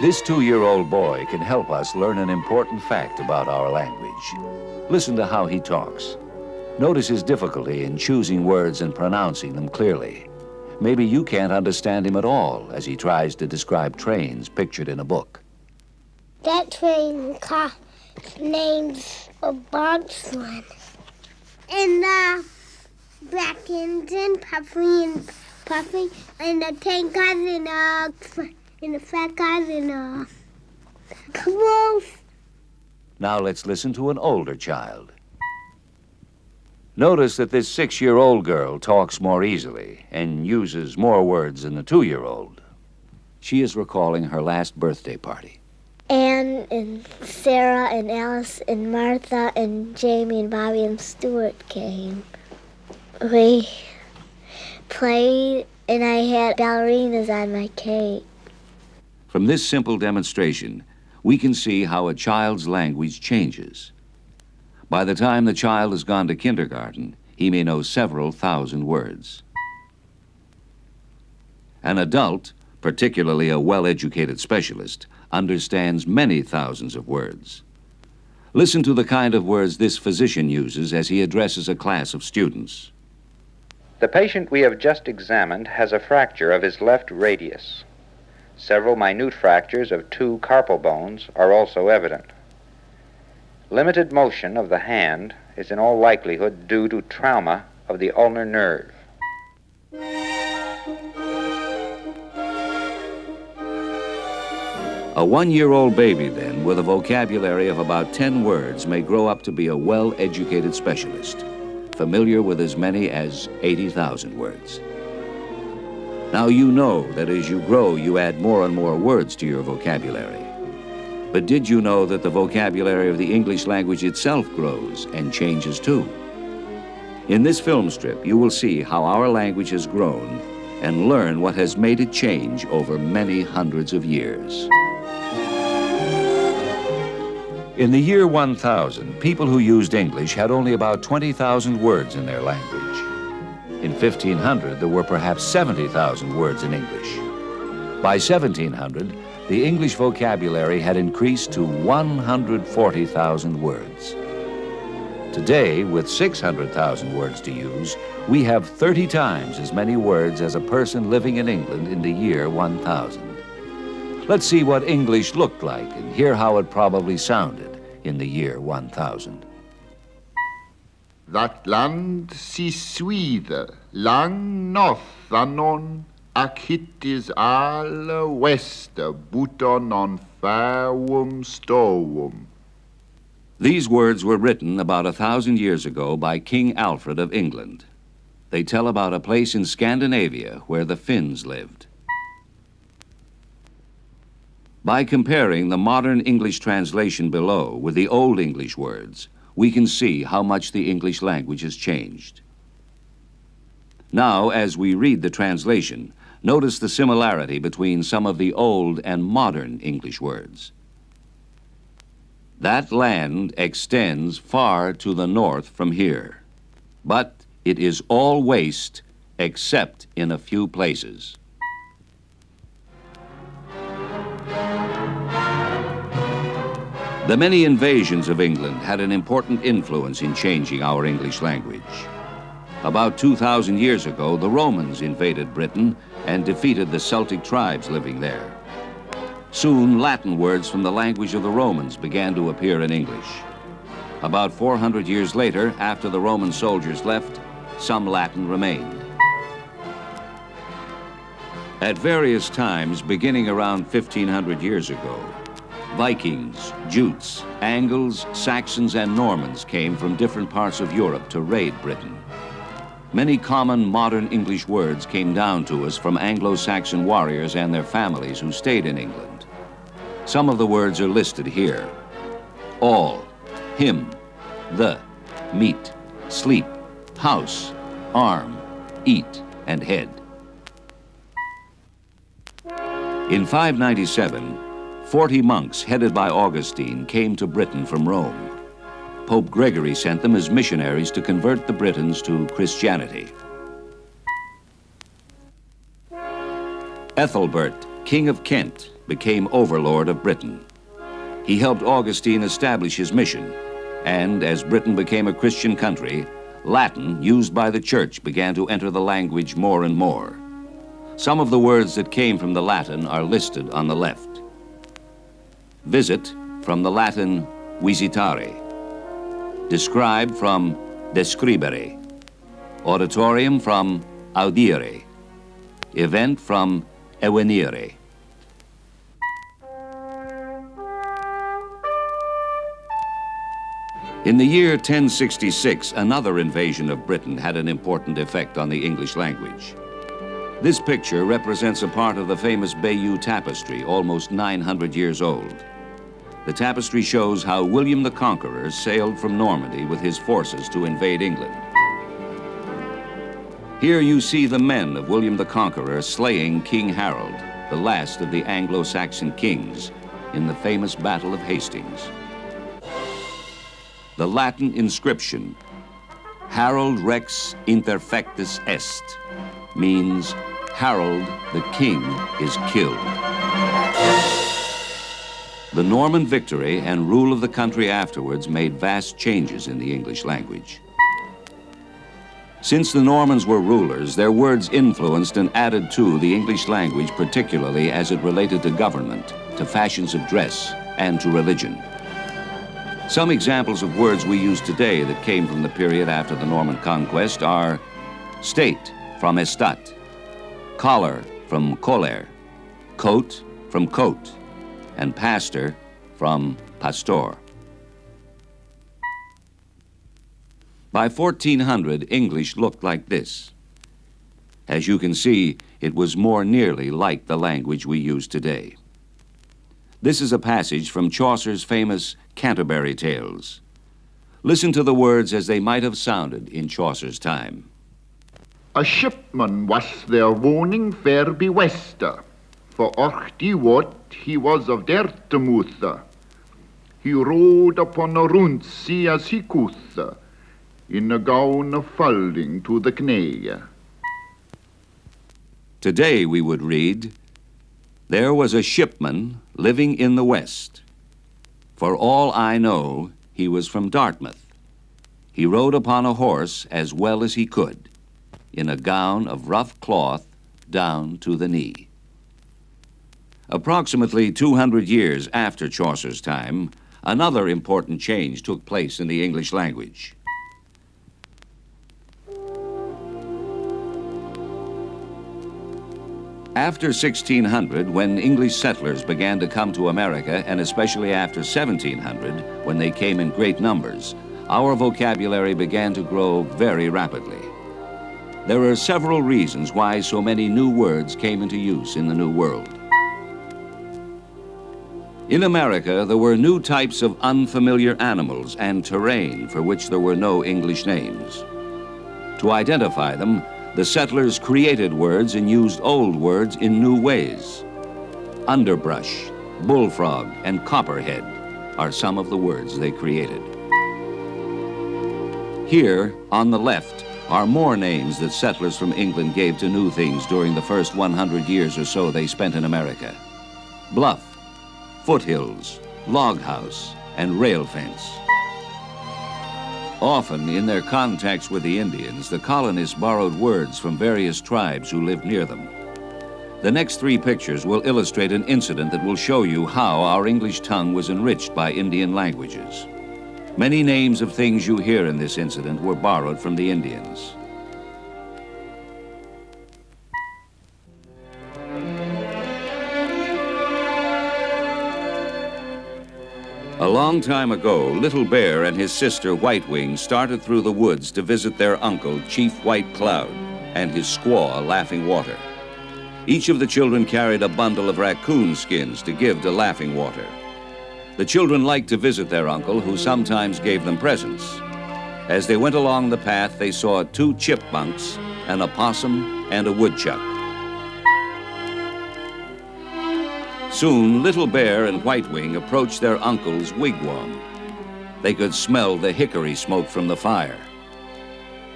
This 2-year-old boy can help us learn an important fact about our language. Listen to how he talks. Notice his difficulty in choosing words and pronouncing them clearly. Maybe you can't understand him at all as he tries to describe trains pictured in a book. That train car name's a bobsled. And the black engine, puffy, and the tank cars and the fat cars and close. Now let's listen to an older child. Notice that this 6-year-old girl talks more easily and uses more words than the 2-year-old. She is recalling her last birthday party. Anne and Sarah and Alice and Martha and Jamie and Bobby and Stuart came. We played and I had ballerinas on my cake. From this simple demonstration, we can see how a child's language changes. By the time the child has gone to kindergarten, he may know several thousand words. An adult, particularly a well-educated specialist, understands many thousands of words. Listen to the kind of words this physician uses as he addresses a class of students. The patient we have just examined has a fracture of his left radius. Several minute fractures of 2 carpal bones are also evident. Limited motion of the hand is in all likelihood due to trauma of the ulnar nerve. A 1-year-old baby, then, with a vocabulary of about 10 words may grow up to be a well-educated specialist, familiar with as many as 80,000 words. Now you know that as you grow, you add more and more words to your vocabulary. But did you know that the vocabulary of the English language itself grows and changes too? In this film strip, you will see how our language has grown and learn what has made it change over many hundreds of years. In the year 1000, people who used English had only about 20,000 words in their language. In 1500, there were perhaps 70,000 words in English. By 1700, the English vocabulary had increased to 140,000 words. Today, with 600,000 words to use, we have 30 times as many words as a person living in England in the year 1000. Let's see what English looked like and hear how it probably sounded in the year 1000. That land si swydde, lang northanon, ac hittis alle weste, buton on fairwum stowum. These words were written about 1,000 years ago by King Alfred of England. They tell about a place in Scandinavia where the Finns lived. By comparing the modern English translation below with the Old English words, we can see how much the English language has changed. Now, as we read the translation, notice the similarity between some of the old and modern English words. That land extends far to the north from here, but it is all waste except in a few places. The many invasions of England had an important influence in changing our English language. About 2,000 years ago, the Romans invaded Britain and defeated the Celtic tribes living there. Soon, Latin words from the language of the Romans began to appear in English. About 400 years later, after the Roman soldiers left, some Latin remained. At various times, beginning around 1,500 years ago, Vikings, Jutes, Angles, Saxons, and Normans came from different parts of Europe to raid Britain. Many common modern English words came down to us from Anglo-Saxon warriors and their families who stayed in England. Some of the words are listed here. All, him, the, meat, sleep, house, arm, eat, and head. In 597, 40 monks headed by Augustine came to Britain from Rome. Pope Gregory sent them as missionaries to convert the Britons to Christianity. Ethelbert, King of Kent, became overlord of Britain. He helped Augustine establish his mission, and as Britain became a Christian country, Latin, used by the church, began to enter the language more and more. Some of the words that came from the Latin are listed on the left. Visit, from the Latin visitare. Describe, from describere. Auditorium, from audire. Event, from evenire. In the year 1066, another invasion of Britain had an important effect on the English language. This picture represents a part of the famous Bayeux Tapestry, almost 900 years old. The tapestry shows how William the Conqueror sailed from Normandy with his forces to invade England. Here you see the men of William the Conqueror slaying King Harold, the last of the Anglo-Saxon kings, in the famous Battle of Hastings. The Latin inscription, Harold Rex Interfectus Est, means Harold the king is killed. The Norman victory and rule of the country afterwards made vast changes in the English language. Since the Normans were rulers, their words influenced and added to the English language, particularly as it related to government, to fashions of dress, and to religion. Some examples of words we use today that came from the period after the Norman conquest are state, from estat, collar, from coller, coat, from coat, and pastor, from pastor. By 1400, English looked like this. As you can see, it was more nearly like the language we use today. This is a passage from Chaucer's famous Canterbury Tales. Listen to the words as they might have sounded in Chaucer's time. A shipman was there woning fair be Wester, for orchty what he was of Dertemuthe. He rode upon a rund sea as he could, in a gown of folding to the knee. Today we would read, there was a shipman living in the West. For all I know, he was from Dartmouth. He rode upon a horse as well as he could, in a gown of rough cloth down to the knee. Approximately 200 years after Chaucer's time, another important change took place in the English language. After 1600, when English settlers began to come to America, and especially after 1700, when they came in great numbers, our vocabulary began to grow very rapidly. There are several reasons why so many new words came into use in the New World. In America, there were new types of unfamiliar animals and terrain for which there were no English names. To identify them, the settlers created words and used old words in new ways. Underbrush, bullfrog, and copperhead are some of the words they created. Here, on the left, are more names that settlers from England gave to new things during the first 100 years or so they spent in America. Bluff, foothills, log house, and rail fence. Often, in their contacts with the Indians, the colonists borrowed words from various tribes who lived near them. The next three pictures will illustrate an incident that will show you how our English tongue was enriched by Indian languages. Many names of things you hear in this incident were borrowed from the Indians. A long time ago, Little Bear and his sister White Wing started through the woods to visit their uncle, Chief White Cloud, and his squaw, Laughing Water. Each of the children carried a bundle of raccoon skins to give to Laughing Water. The children liked to visit their uncle, who sometimes gave them presents. As they went along the path, they saw 2 chipmunks, an opossum, and a woodchuck. Soon, Little Bear and White Wing approached their uncle's wigwam. They could smell the hickory smoke from the fire.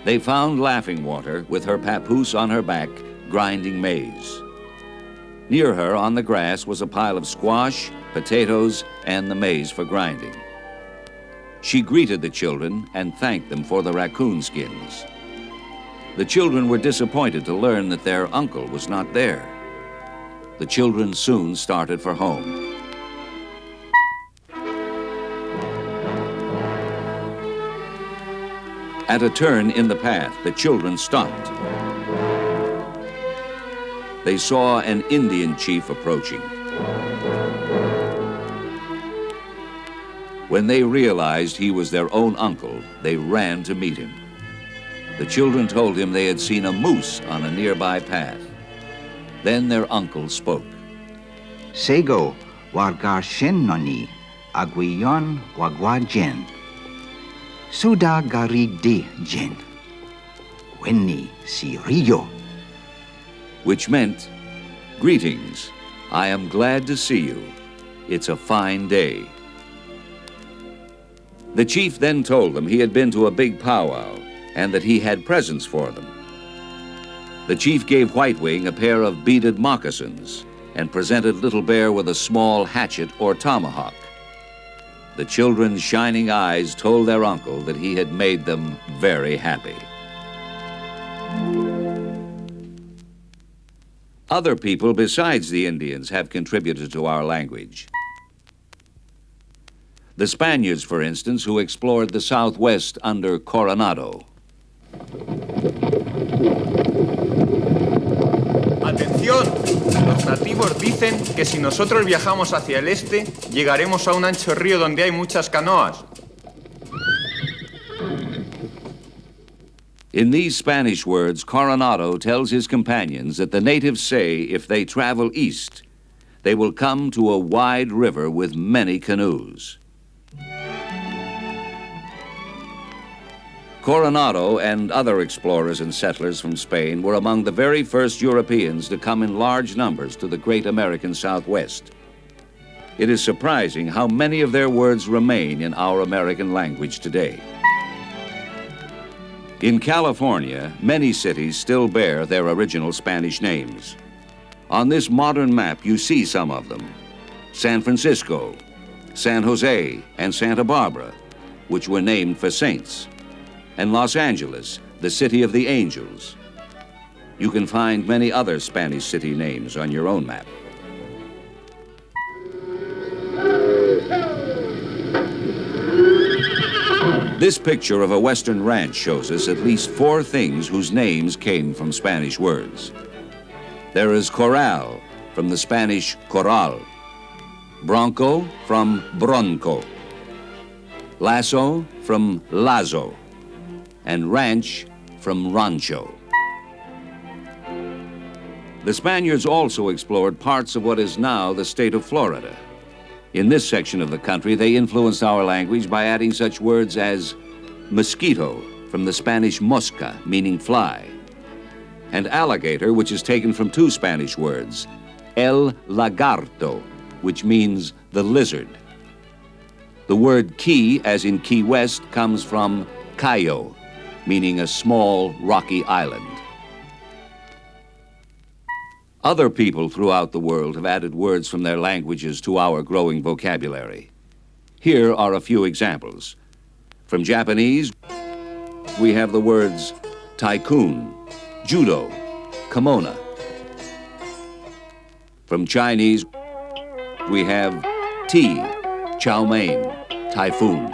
They found Laughing Water with her papoose on her back, grinding maize. Near her, on the grass, was a pile of squash, potatoes, and the maize for grinding. She greeted the children and thanked them for the raccoon skins. The children were disappointed to learn that their uncle was not there. The children soon started for home. At a turn in the path, the children stopped. They saw an Indian chief approaching. When they realized he was their own uncle, they ran to meet him. The children told him they had seen a moose on a nearby path. Then their uncle spoke. Sego wargar shenoni aguiyon wagwajen. Suda garig de jen. Wenni si rio. Which meant, greetings, I am glad to see you. It's a fine day. The chief then told them he had been to a big powwow and that he had presents for them. The chief gave White Wing a pair of beaded moccasins and presented Little Bear with a small hatchet or tomahawk. The children's shining eyes told their uncle that he had made them very happy. Other people besides the Indians have contributed to our language. The Spaniards, for instance, who explored the Southwest under Coronado. ¡Atención! Los nativos dicen que si nosotros viajamos hacia el este, llegaremos a un ancho río donde hay muchas canoas. In these Spanish words, Coronado tells his companions that the natives say if they travel east, they will come to a wide river with many canoes. Coronado and other explorers and settlers from Spain were among the very first Europeans to come in large numbers to the great American Southwest. It is surprising how many of their words remain in our American language today. In California, many cities still bear their original Spanish names. On this modern map, you see some of them: San Francisco, San Jose, and Santa Barbara, which were named for saints, and Los Angeles, the city of the angels. You can find many other Spanish city names on your own map. This picture of a Western ranch shows us at least 4 things whose names came from Spanish words. There is corral, from the Spanish corral, bronco from bronco, lasso from lazo, and ranch from rancho. The Spaniards also explored parts of what is now the state of Florida. In this section of the country, they influenced our language by adding such words as mosquito, from the Spanish mosca, meaning fly, and alligator, which is taken from 2 Spanish words, el lagarto, which means the lizard. The word key, as in Key West, comes from cayo, meaning a small rocky island. Other people throughout the world have added words from their languages to our growing vocabulary. Here are a few examples. From Japanese, we have the words tycoon, judo, kimono. From Chinese, we have tea, chow mein, typhoon.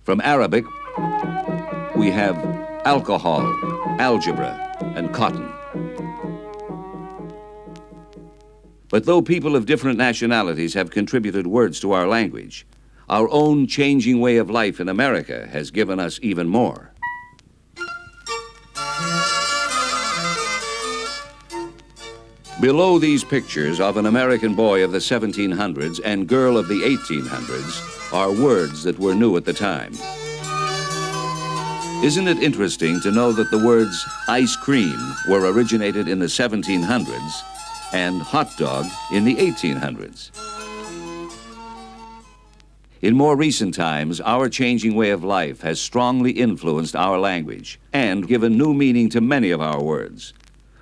From Arabic, we have alcohol, algebra, and cotton. But though people of different nationalities have contributed words to our language, our own changing way of life in America has given us even more. Below these pictures of an American boy of the 1700s and girl of the 1800s are words that were new at the time. Isn't it interesting to know that the words ice cream were originated in the 1700s and hot dog in the 1800s? In more recent times, our changing way of life has strongly influenced our language and given new meaning to many of our words.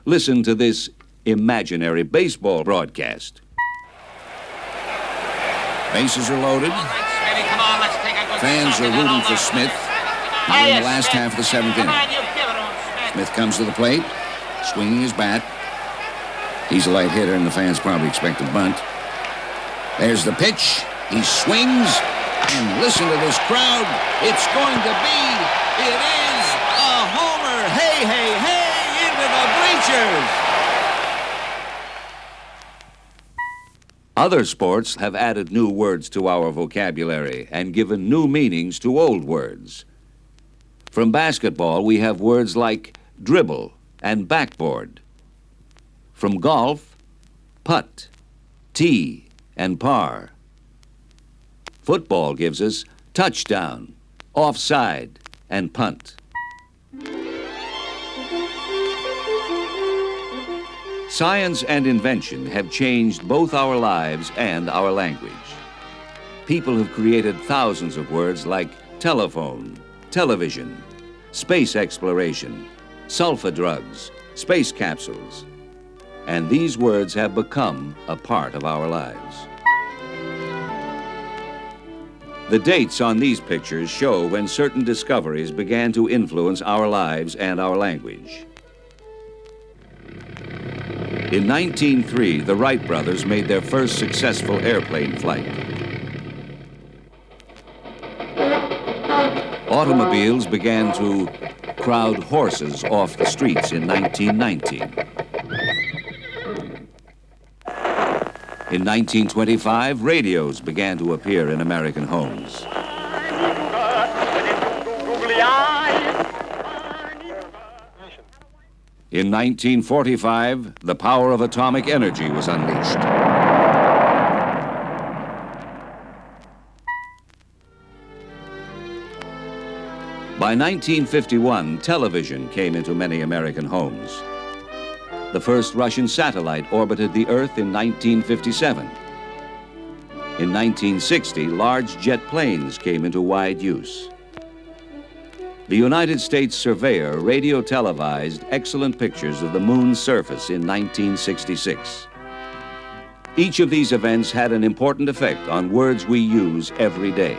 Listen to this imaginary baseball broadcast. Bases are loaded. Fans are rooting for Smith. He's in the last half of the seventh inning. Smith comes to the plate, swinging his bat. He's a light hitter, and the fans probably expect a bunt. There's the pitch. He swings, and listen to this crowd. It's going to be, it is a homer. Hey, hey, hey, into the bleachers. Other sports have added new words to our vocabulary and given new meanings to old words. From basketball, we have words like dribble and backboard. From golf, putt, tee, and par. Football gives us touchdown, offside, and punt. Science and invention have changed both our lives and our language. People have created thousands of words like telephone, television, space exploration, sulfa drugs, space capsules, and these words have become a part of our lives. The dates on these pictures show when certain discoveries began to influence our lives and our language. In 1903, the Wright brothers made their first successful airplane flight. Automobiles began to crowd horses off the streets in 1919. In 1925, radios began to appear in American homes. In 1945, the power of atomic energy was unleashed. By 1951, television came into many American homes. The first Russian satellite orbited the Earth in 1957. In 1960, large jet planes came into wide use. The United States surveyor radio-televised excellent pictures of the moon's surface in 1966. Each of these events had an important effect on words we use every day.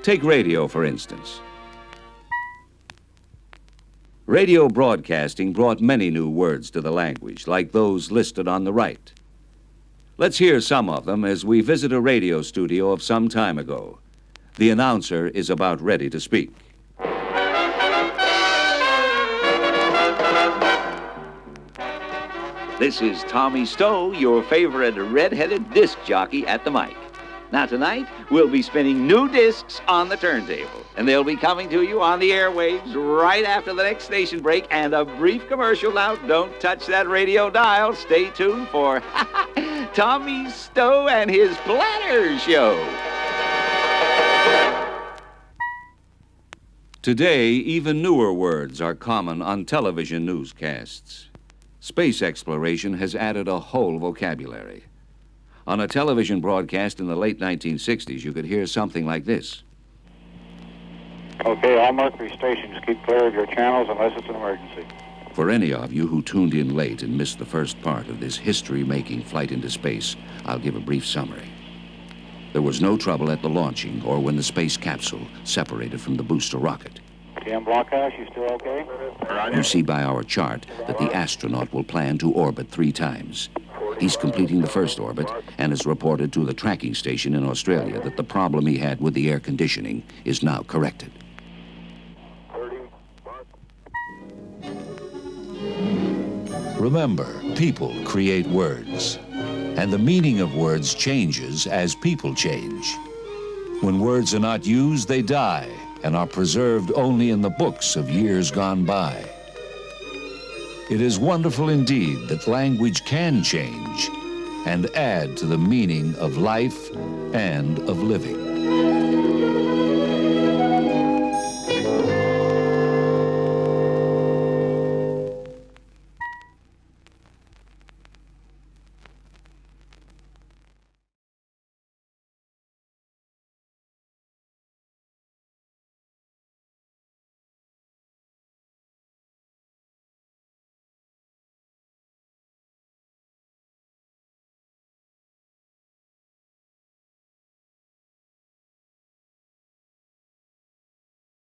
Take radio, for instance. Radio broadcasting brought many new words to the language, like those listed on the right. Let's hear some of them as we visit a radio studio of some time ago. The announcer is about ready to speak. This is Tommy Stowe, your favorite red-headed disc jockey at the mic. Now tonight, we'll be spinning new discs on the turntable, and they'll be coming to you on the airwaves right after the next station break and a brief commercial. Now, don't touch that radio dial. Stay tuned for Tommy Stowe and his Planner Show. Today, even newer words are common on television newscasts. Space exploration has added a whole vocabulary. On a television broadcast in the late 1960s, you could hear something like this. Okay, all Mercury stations, keep clear of your channels unless it's an emergency. For any of you who tuned in late and missed the first part of this history-making flight into space, I'll give a brief summary. There was no trouble at the launching or when the space capsule separated from the booster rocket. TM Blockhouse, you still okay? You see by our chart that the astronaut will plan to orbit 3 times. He's completing the first orbit and has reported to the tracking station in Australia that the problem he had with the air conditioning is now corrected. Remember, people create words, and the meaning of words changes as people change. When words are not used, they die and are preserved only in the books of years gone by. It is wonderful indeed that language can change and add to the meaning of life and of living.